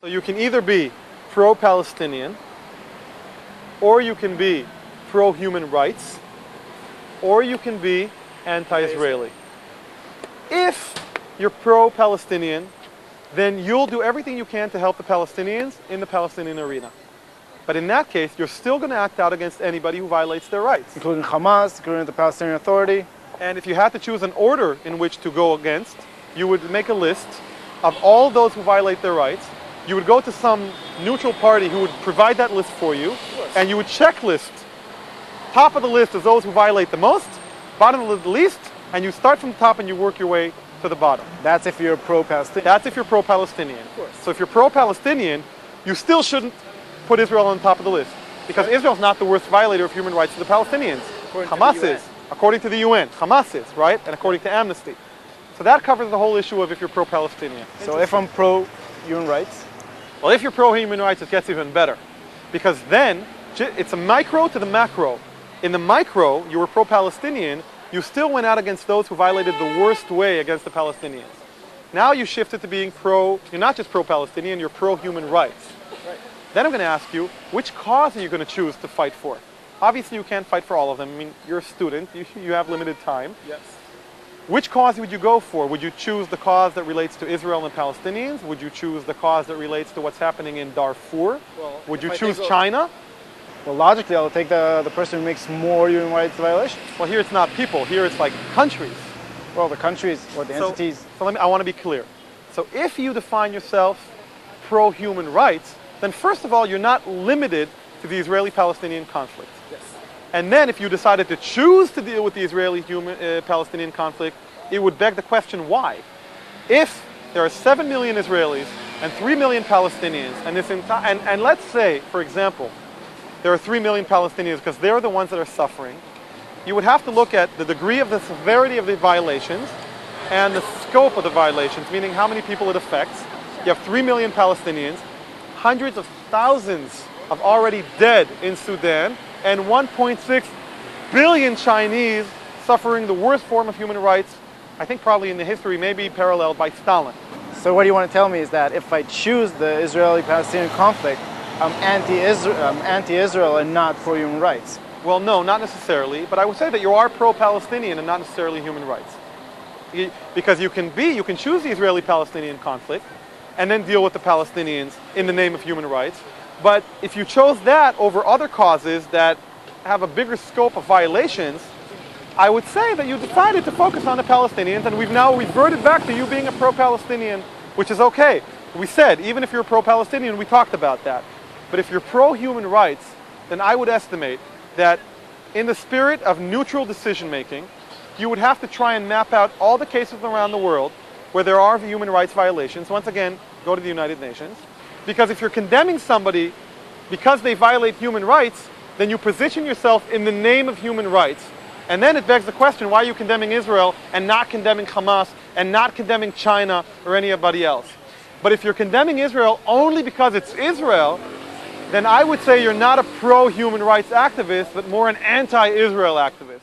So you can either be pro-Palestinian, or you can be pro-human rights, or you can be anti-Israeli. If you're pro-Palestinian, then you'll do everything you can to help the Palestinians in the Palestinian arena. But in that case, you're still going to act out against anybody who violates their rights. Including Hamas, including the Palestinian Authority. And if you had to choose an order in which to go against, you would make a list of all those who violate their rights. You would go to some neutral party who would provide that list for you, and you would checklist. Top of the list is those who violate the most, bottom of the least, and you start from the top and you work your way to the bottom. That's if you're pro-Palestinian. That's if you're pro-Palestinian. So if you're pro-Palestinian, you still shouldn't put Israel on the top of the list, because Israel's not the worst violator of human rights to the Palestinians. Hamas is, according to the UN. Hamas is, right? And according to Amnesty. So that covers the whole issue of if you're pro-Palestinian. So if I'm pro-human rights? Well, if you're pro-human rights, it gets even better. Because then, it's a micro to the macro. In the micro, you were pro-Palestinian, you still went out against those who violated the worst way against the Palestinians. Now you shifted to being you're not just pro-Palestinian, you're pro-human rights. Right. Then I'm going to ask you, which cause are you going to choose to fight for? Obviously you can't fight for all of them. I mean, you're a student, you have limited time. Yes. Which cause would you go for? Would you choose the cause that relates to Israel and Palestinians? Would you choose the cause that relates to what's happening in Darfur? Well, would you choose China? Well, logically, I'll take the person who makes more human rights violations. Well, here it's not people. Here it's like countries. Well, the countries or the entities. So I want to be clear. So if you define yourself pro-human rights, then first of all, you're not limited to the Israeli-Palestinian conflict. Yes. And then if you decided to choose to deal with the Israeli-Palestinian conflict, it would beg the question, why? If there are 7 million Israelis and 3 million Palestinians, and let's say, for example, there are 3 million Palestinians because they're the ones that are suffering, you would have to look at the degree of the severity of the violations and the scope of the violations, meaning how many people it affects. You have 3 million Palestinians, hundreds of thousands of already dead in Sudan, and 1.6 billion Chinese suffering the worst form of human rights, I think probably in the history, maybe paralleled by Stalin. So what you want to tell me is that if I choose the Israeli-Palestinian conflict, I'm anti-Israel and not pro-human rights? Well, no, not necessarily, but I would say that you are pro-Palestinian and not necessarily human rights. Because you can choose the Israeli-Palestinian conflict and then deal with the Palestinians in the name of human rights. But if you chose that over other causes that have a bigger scope of violations, I would say that you decided to focus on the Palestinians, and we've now reverted back to you being a pro-Palestinian, which is okay. We said, even if you're pro-Palestinian, we talked about that. But if you're pro-human rights, then I would estimate that in the spirit of neutral decision-making, you would have to try and map out all the cases around the world where there are human rights violations. Once again, go to the United Nations. Because if you're condemning somebody because they violate human rights, then you position yourself in the name of human rights. And then it begs the question, why are you condemning Israel and not condemning Hamas and not condemning China or anybody else? But if you're condemning Israel only because it's Israel, then I would say you're not a pro-human rights activist, but more an anti-Israel activist.